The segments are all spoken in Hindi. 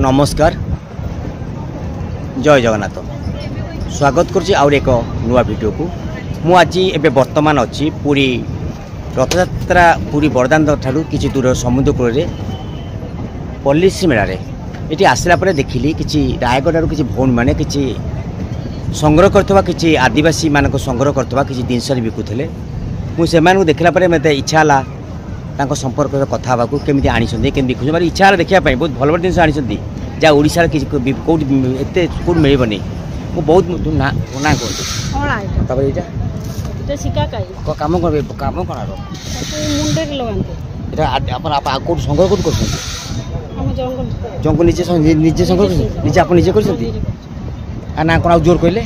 नमस्कार जय जगन्नाथ स्वागत करुच्ची आउर एक नुआ वीडियो को मु आज एबे वर्तमान अच्छी पूरी रथयात्रा पूरी बरदान ठारू किसी दूर समुद्र कूल पल्लीश्री मेला ये आसला देखिली कि रायगढ़ किसी भौणी मैंने कि संग्रह करथवा किसी आदिवासी मानक संग्रह करथवा किसी जिनस बिकुले मुझे देखला मत इच्छा है संपर्क कथा केमी आनी केमी बिकुछ मतलब इच्छा है देखा बहुत भल भल जिन आनी जहाँ ओडिशा किसी कौट कौट मिलनी वो बहुत ना ना कहते कम कम कौन कौट संग्रह कौट कर जंगल निजे निजे संग्रह निजे आप निजे कर ना कौन जोर कहले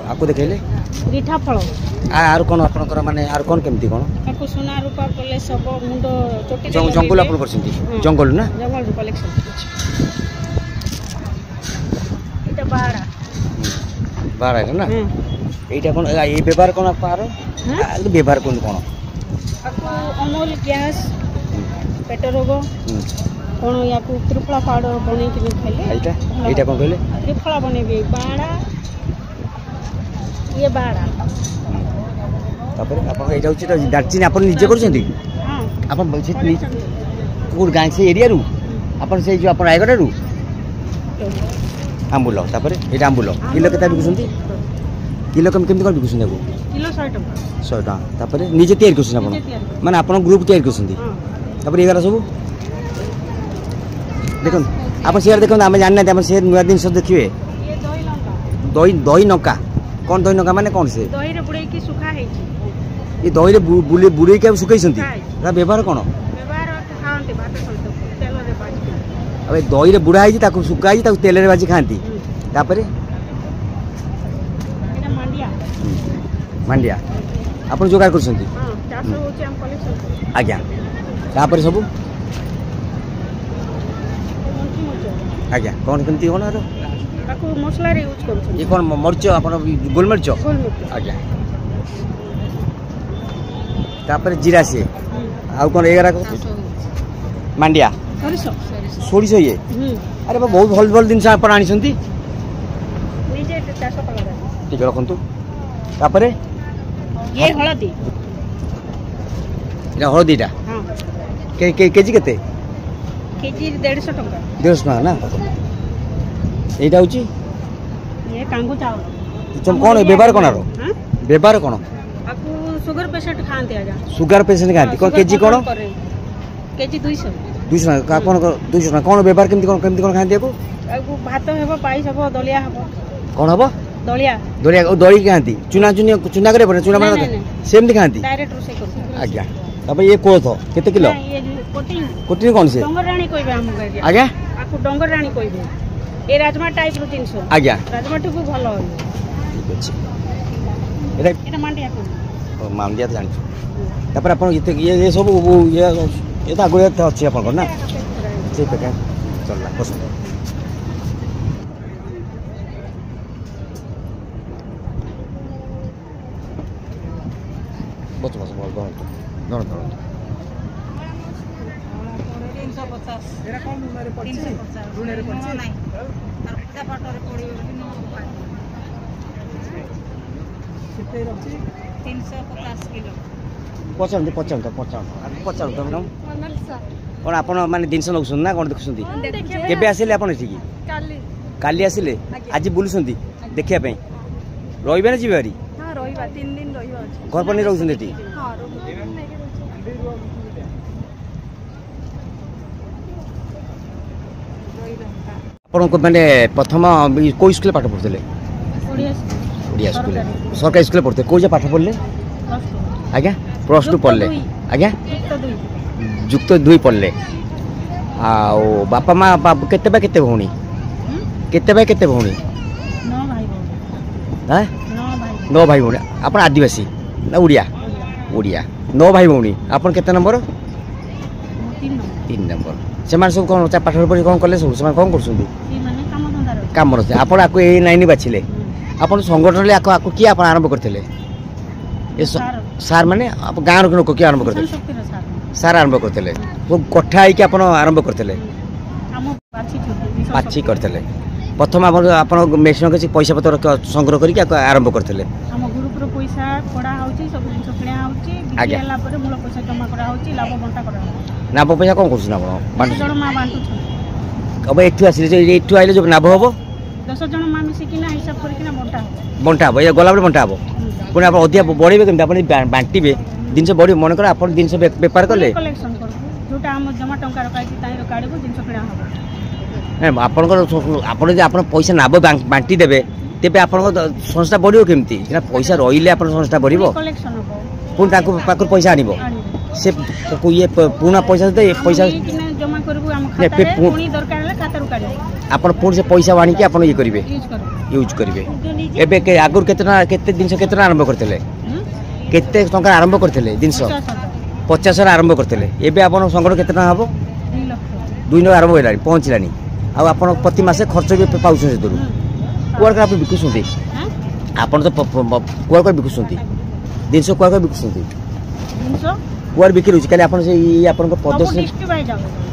आपको देखले रीठा फल आर कौन आपनकर माने आर कौन केमती कौन ताको सोना रूपा कले सब मुंडो चोटी जंगल आपन करछंती जंगल ना जंगल कलेक्शन इटा बाड़ा बाड़ा है ना एटा कौन ए व्यवहार कौन पार व्यवहार कौन कौन ताको अमूल गैस पेट रोग कौन या को त्रिफला पाउडर बने कि खाइले एटा एटा कौन कहले त्रिफला बनेबे बाड़ा ये बाड़ा तापर आपन एटा होची दालचीनी आपन निजे करछंती हां आपन कोड गांव से एरिया रु आपन से जो आपन रायगढ़ रु आंबुल तापर एटा आंबुल किलो केता बिकुछंती किलो कम केमती कोन बिकुछंती को किलो 100 टका 100 टका तापर निजे तयार करछन आपन माने आपन ग्रुप तयार करछंती तापर एगारा सब देखन आपन शेयर देखन हम जानना हम शेयर नुआ दिन सब देखिए ये दही लंका दही नका कौन दही नका माने कौन से दही रे बुड़े की सुखा है ये दही रे बुड़े के सुखै संती रा व्यवहार कोन व्यवहार खाते भात सहित तेल रे बाजी अबे दही रे बुड़ा है ताको सुखा है ताको तेल रे बाजी खांती तापर एटा मांडिया मांडिया आपन जोगार कर संती हां 400 होचे हम कलेक्शन आज्ञा तापर सब आज्ञा कौन केमती कोन आरो ताको मसला रे यूज करछन ये कौन मरच आपन गोलमरच आज्ञा तापर जीरा से आ कौन एगारा मांडिया सोरिसो ये अरे बहुत भल भल दिन आप आनी निजे 400 कलर ठीक रखु तापर ये हळदी ये हळदीटा हां केजी केते केजी 150 टका 150 टका ना एटा होची ये कांगो चावल तुम कौन व्यवहार कोन आरो व्यवहार कोन आपको शुगर पेशेंट खाते आजा शुगर पेशेंट खाती कौन केजी कोन केजी 200 200 का कौन 200 कौन व्यवहार केमती कौन खाती को भात हेबो पाइस हेबो दलिया हेबो कौन हेबो दलिया दलिया दली खाती चुना चुना करे पड़े चुना मार सेमती खाती डायरेक्ट रोसे कर आज्ञा तब ये कोथ केते किलो ये कोटिंग कोटिंग कौन से डोंगर रानी कहबे हम आज्ञा आपको डोंगर रानी कहबे ए राजमा टाइप रो 300 आज्ञा राजमा ठुकु भलो हो ठीक अछि एटा मांडिया को मांडिया जान तापर अपन ये सब ये आगु अच्छी अपन ना ठीक है चलला पसंद बस बस बोल दोनों दोनों 350 एरा कौन मारे 350 रुने रे पड़छ नहीं तार पूजा पाठ रे पड़ी कितने रखी 350 किलो 50 मैडम कौन आपन माने दिन नौसन ना कौन देखुछंती केबे आसिले आपन एठी काली आसिले आज बुलुछंती देखिया पई रहिबे ना जीवे हरी हां रहिबा 3 दिन रहिबा घर पर नहीं रहउछंती एठी हां आपन को माने प्रथम कोई स्कूल पाठ पढ़थले ओडिया स्कूल सरकारी स्कूल पढ़ते कोई जे पाठ पढ़ले आज्ञा प्लस 2 पढ़ले आज्ञा युक्त 2 पढ़ले आ बापा माँ बाप केते भौणी केते भौणी 9 भाई भौणी हां 9 भाई भौणी अपन आदिवासी ना उड़िया उड़िया 9 भाई भौणी अपन केते नंबर 3 नंबर से मान सब कौन पाठ पढ़ी कौन कले सब से कौन करछुंदी काम रहे आपण आपको ए लाइन बाछिले आपण संगठन ले आपको किए आप आरंभ करथिले ए सार माने आप गाँव लोक किए आरंभ करथिले सार आरंभ करथिले वो कठा है कि आपण आरंभ करथिले हम पाची करते प्रथम आप मेडिसिन किसी पैसा पत्र संग्रह करके आरंभ करते हम ग्रुप रो पैसा पड़ा होची सब दिन किना होची आज्ञा। बिकेला पर मूल पैसा जमा करा होची लाभ बंटा करा होची नाभ पैसा कौन कर जन मा बांटू छ अब एठू आसिले एठू आइले जो नाभ हम 10 जन मा मिसी किना हिसाब करकिना बंटा हो बंटा हम ये गला बंटा हम पुणी आप अधिक बढ़े कमी आप बांटे जिन बढ़ मन कर आप जिन बेपार कले कलेक्शन करू जोटा हम जमा टंका रखाई ताई रो काढबो जिन किना हो आपणकर आप पैसा नाभ बांटी देवे तेज आप संस्था बढ़ केमती पैसा रही आप संस्था बढ़ कलेक्शन हो पुणी पाखर पैसा आनब से ये पुणा पैसा दे पैसा किना जमा करबो हम खाता रे पुणी दरकार ले खाता रो काढबो आप पुणी से पैसा आनिक आप ये करेंगे यूज करू यूज करेंगे एवं आगुरी केते जिन केते आरंभ करते केते टंका आरंभ करते जिनस 50 आरंभ करते एवं आप संग्रह केते टका हम 2 लाख 2 लाख आरंभ हो पहुँचलानी आप प्रति मासे खर्च भी पाँच से कुआड़ आप बिकुंट आप तो कुआड़ बिकुंट जिनस कुआड़ बिकुंट कुआड़ बिक्री होती खाली आप प्रदर्शन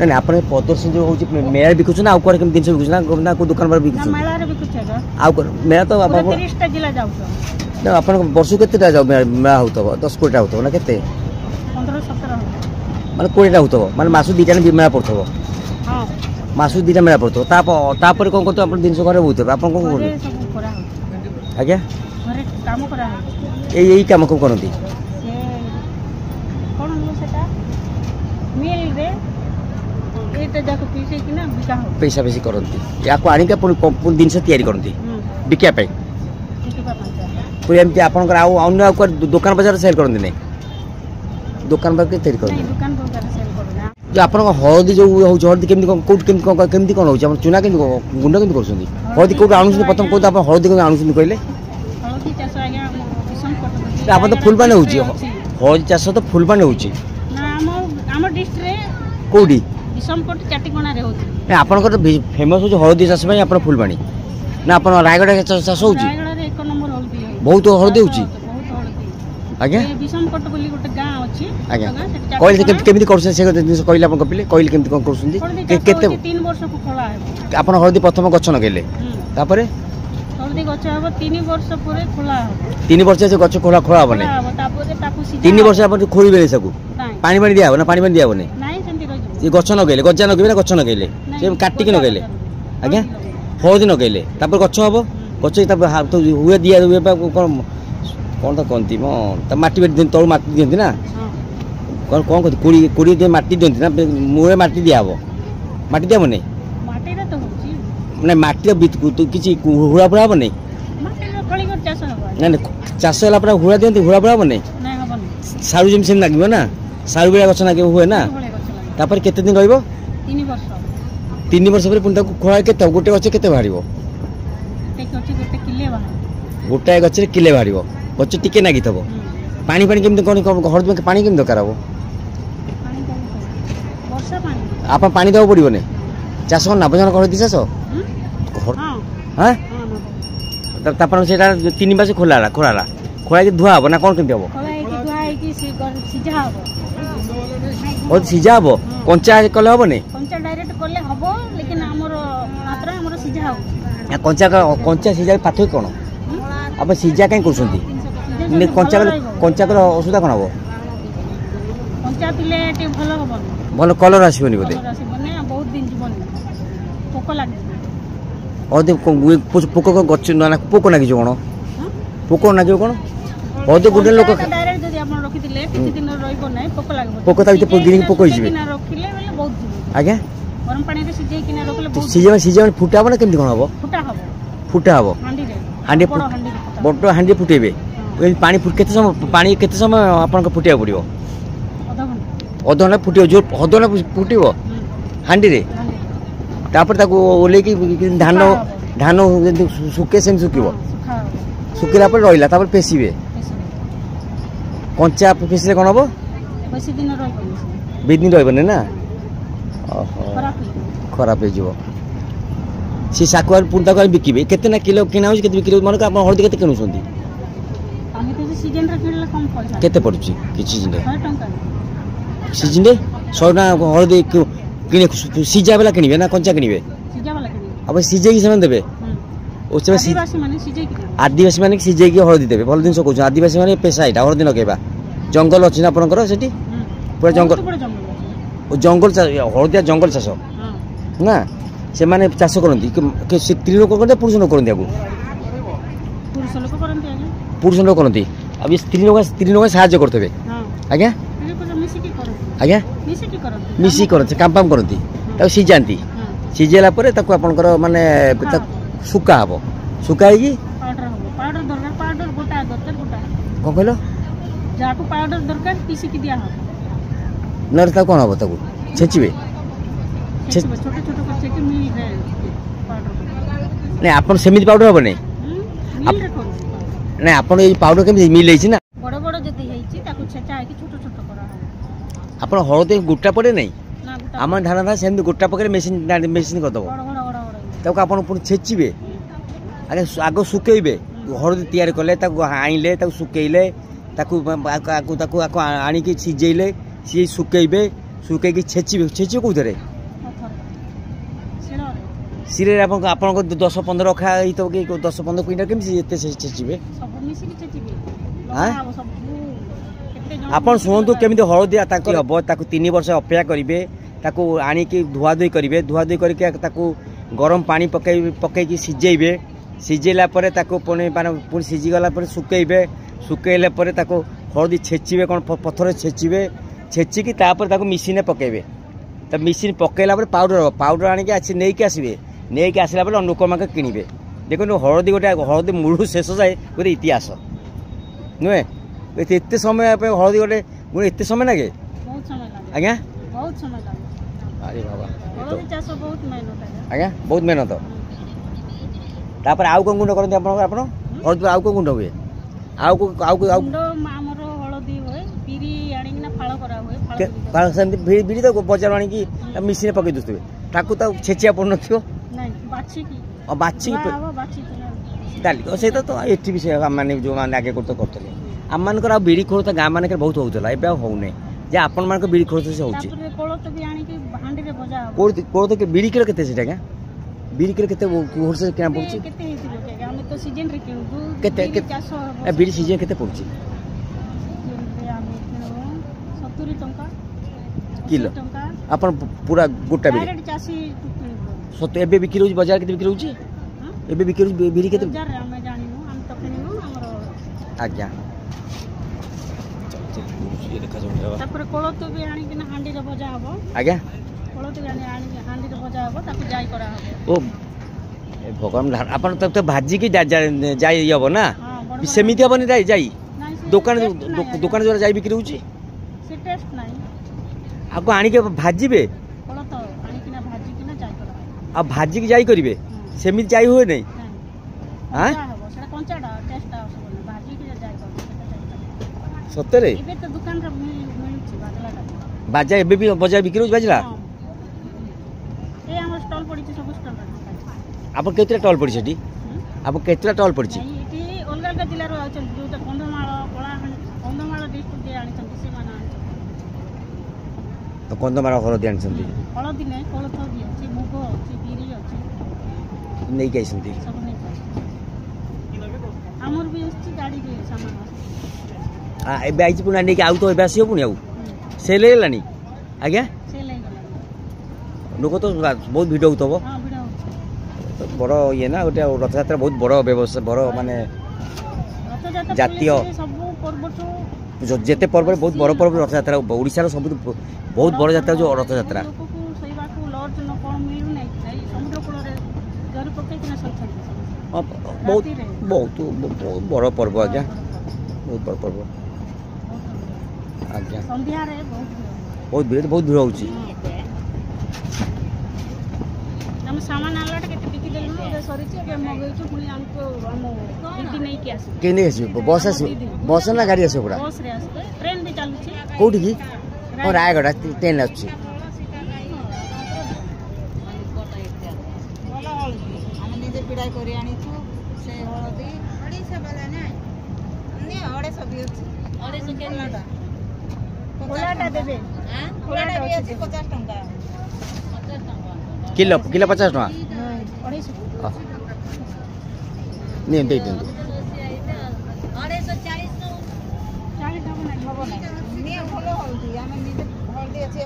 ना आप प्रदर्शन जो होती मेला बिकुन आउ कुआड़ जिन बिकुन ना कोई दुकान पर बिकुन मेला तो आप वर्ष के मेला होता 10 कोटी होता ना के 15-17 माने 20 होता माने मासु 2 मेला पड़ता हां मासु 2 मेला पड़ता तापर कौन करते आप जिन घर बहुत आप कौन आज्ञा घरे काम करा यही काम को करती कौन सेटा मिल रे एटा जाको पीसे किना बिका हो पैसा बेसी करती या आनिक जिनस तैयारी करती बिकापी पूरी एमती आप अन्य दुकान बजार सेल करती नहीं दुकान बाजार तैयारी करती दुकान बजार सेल करूना जो आप हलदी जो हलदी केमती केमती कौन हो चुना के गुंड के कर हलदी कौट आणुन प्रथम कौन आप हलदी कौन आणुन कहले हलदी चाष आज्ञा किसान कट आप तो फुलबाणी हो हलदी चाष तो फुलबाणी हो ना हम डिस्ट्रिक्ट रे कौटी किसान कट चाटीकोना रे होती आपंकर फेमस हो हलदी चाष आप फुलबाणी ना आप रायगढ़ चाष हो रायगढ़ रे 1 नंबर हलदी बहुत हलदी हो बहुत हलदी आज्ञा विषम कट बोली गोटे गां अछि आज्ञा कहले केमती करछन से जिनिस कहले आपन कपिले कहले केमती कोन करछन केते 3 वर्ष को खोला है आपन हलदी प्रथम गछ नगेले तापरे हलदी गछ हबो 3 वर्ष पूरे खोला हो 3 वर्ष से गछ खोला खोला बने तापरे ताकू सीधा 3 वर्ष आपन खोलिबे सकू पानी पानी दिया ना पानी पानी दिया बने नहीं सेंती रहिजो ये गछ नगेले गजा नगेबे ना गछ नगेले से काटी के नगेले आज्ञा हलदी नगेले तापर गछ हबो गछ तापर तो हुए दिया हुए कोन कौन तो कहती मो माटी तलू माटी दिखती ना कौन कौन कहती कोड़ी कोड़ी माटी दिखती ना मुहे माटी दिया माटी दिया नहीं ना माटी किसी हुड़ा फुड़ा हम नहीं ना चाष है हुड़ा दिखती हुड़ा फुड़ा हम नहीं सारू जमी से लगे ना सारू बेड़ा गछ लगे हुए ना तापर केते दिन रहिबो 3 वर्ष पर पुणी खोला के गोटे गछ के बाहर गोटाए गछ किले बाहर गच टिके नागी थब पानी पानी केमती कौन हलदी पानी केमती दरकार हम आप पानी देवा पड़ो नहीं चाष कौन लाभजनक हलदी चाष हाँ से 3 मास खोला खोला खोला धुआ हम ना कौन केमती हम हलदी सीझा हम कंचा कले हम नहीं कंचा कंचा सीझा पाथर कौन आप सीझा कहीं कर कंचा कलर असुविधा कौन हम भल कलर आसबनी बोधे हलदी पोक गच ना पोक नागिज कौन पोक नागिज कौन हलदी गोटे लोक पोक गिरी पोक आज्ञा सीझा सीझा फुटा हम ना केमती कौन हम फुटा हम हांडी बड़ हांडी फुटेबे पानी केते समय पानी केते समय आपन को फुटिया पड़ियो अध घंटा फुटियो जो अध घंटा फुटियो हांडी रे तापर ताको ओले की धान धान सुके सेम सुकिबो सुकिला पर रहिला तापर पेसीबे कंचा पेसीले कोन हबो बेसी दिन रहबो ना खराब हो जीवो सी साकुआर पुणी ताको बिकिबे केते ना किलो किना हो केते किलो मन आप हलदी केते किनुसंती केते पड़ुची किछि दिन सीजन रे 100 ना हलदी किने सीजा वाला किनिबे ना कंचा किनिबे सीजा वाला किनी अब सीजे की सेमन देबे ओसे आदिवासी माने सीजे की आदिवासी माने सीजे की हळदी देबे भल दिन कहू आदिवासी माने पेशा एटा हळदी नकेबा जंगल अछि ना आपनकर सेठी पूरा जंगल ओ जंगल हळदिया जंगल चाष ना से माने चाष करंती के स्त्री लोक करते पुरुष लोक करंती आगु पुरुष लोक करंती अब स्त्री लोक सहाय्य करथबे आज्ञा आज्ञा मिसी करते काम काम करती सीजाती सीजेला परे ताको आपनकर माने सुका हबो सुकाई कौन कहलो जाको पाउडर दरकार पीसी की दिया हो नर ता कोन हबो ताको छेचिबे छोटे छोटे कर छेकी मिल रे पाउडर नहीं आपन सेमिति पाउडर हबो नै मिल रे करू नहीं आपन ए पाउडर केमि मिल लेछि ना बड़ बड़ जति हेछि ताको छेचा है कि छोटे छोटे करा हो आपन हळदी गुट्टा पड़े नै ना गुटा आम धान था सेमति गुट्टा पकरे मेसिन कर दबो बड़ बड़ ताको आपन पुनी छेचिबे आगे आगो सुकेइबे हळदी तैयार करले ताको आइले ताको सुकेइले ताको आनी की सिजेइले सी सुकेइबे सुकेइकी छेचिबे कोथरे सिरे आपन 10-15 रखा ही तो कि 10-15 क्विंटल केमि एते छेचिबे सब मिसी की छेचिबे हां सब आपन सुनतु केमिति हळदी ताको हबो ताको 3 वर्ष अपेक्षा करिवे ताको आनी की धुआ धुई करिवे धुआ धुई करके ताको गरम पानी पकई सिजेइबे सिजेला परे ताको पुणी सिझी गला परे सुकेइबे सुकेइले परे ताको हळदी छेचिबे कोन पत्थर छेचिबे छेचिकी तापर ताको मशीन पकेइबे त मशीन पकेइला परे पाउडर आनी के आसी नै के आसीबे नै के आसीला परे लोक माके किनिबे देखो हळदी गोटे हळदी मुळु शेष जाए गोटे इतिहास नुहे एते समय हळदी गोटे एते समय लागे बहुत समय लागे आज्ञा बहुत समय लागे अरे बाबा हळदी चाष बहुत मेहनत है आज्ञा बहुत मेहनत तापर आउ कोन गुंड करନ୍ତି आपण हळदी आउ कोन गुंड हुए आउ गुंड हमरो हळदी होय पिरी आनी ना फाळ करा होय फाळ संति बिडी तो बाजार आनी की मशीन पकई दउतबे ताकू ता छेचिया पड़ नथियो नहीं बाछी की बाछी बाछी डाली से तो एठी भी से माने जो माने आगे करतले आम मानकर बिड़ी खोल तो गाँ मानक बहुत होता है होने जे आपण मान बिड़ी खोल से होची कोळथ भी आनी की हांडी रे भजा कोळथ के बिड़ी किलो केते सेटा बिड़ी किलो केते होलसेल केना पड़छि केते हेतिलो के हम तो सीजन रे किनु केते बिड़ी सीजन केते पड़छि 70 टंका किलो आपण पूरा गोटा बिड़ी डायरेक्ट चासी सत एबे बिक्री होछि बाजार केते बिक्री होछि एबे बिक्री बिड़ी केते बाजार रे हम जानिनु हम तो किनिनु हमरो आज्ञा तापर कोळथ भी आनी कि हांडी रे भजा हबो आज्ञा कोळथ भी आनी हांडी रे भजा हबो ताको जाई करा हबो ओ भगवान अपन तब तो भाजी की जाई हबो ना सेमिति हबो नि जाई दुकान जो जाई बिक्री होची से टेस्ट नाही आको आनी के भाजीबे कोळथ आनी कि भाजी कि जाई करा आ भाजी की जाई करिवे सेमिति जाई होय नै हां सेटा कंचाडा टेस्ट आ भाजी कि जाई करा सतरे एबे तो दुकान रे मिलुची बाजलाटा बाजा एबे भी बजा बिक्री होची बाजला ए हमर स्टॉल पड़ी छी सब स्टॉल रे आपन केतरा टॉल पड़ी छटी आपन केतरा टॉल पड़ी छी एटी अलग अलग जिल्ला रो आछन जो कंधमाळ कंधमाळ डिस्ट्रिक्ट जे आनी छन से माना तो कंदमार हळदी आनी छंती हळदी नै कोळथ भी अछि मुग अछि बिरी अछि नै के छंती सब नै हमर भी अछि गाड़ी रे सामान आ एबे आइछि पुना नै के आउ तो एबे आसीयो पुनी आउ से ले लानी आज्ञा से ले गला लोक तो बहुत भिड होतबो हां भिड तो बड़ ये ना गोटे रथ यात्रा बहुत बड़ व्यवसाय बड़ माने रथ यात्रा जातीय सब पर्व जो जेते पर्व बहुत बड़ पर्व रथ यात्रा ओडिसा रो सब बहुत बड़ यात्रा जो रथ यात्रा सहीबा को लॉज न कोन मिलु नै समुद्र कूल रे जरी पके कि संछन बहुत बहुत बड़ पर्व आज्ञा बहुत बड़ पर्व आज्ञा संध्या रे बहुत भीड़ होची हम सामान आलाट के बिकी देलु रे सरी छी के मगै छु पुनी हमको हम दीदी नै के आसी के नै आसी बस ना गाड़ी आसी पूरा बस रे आसी ट्रेन भी चालू छी कोठी की और रायगढ़ ट्रेन आछी हम निजे पिडाई करी आनी छु से हळदी ओडिसा वाला नै अन्य 250 भी अछि 250 केलाटा कोलाटा देबे हां कोलाटा भी अछि 50 टंका କିଲୋ କିଲୋ 50 ଟଙ୍କା ଅଢ଼େଇଶହ ନିଅ ଦେଇ ଦିଅନ୍ତୁ 240 ହବ ନାହିଁ ନିଏ ଭଲ ହଳଦୀ ଆମେ ନିଜେ ହଳଦୀ ଅଛି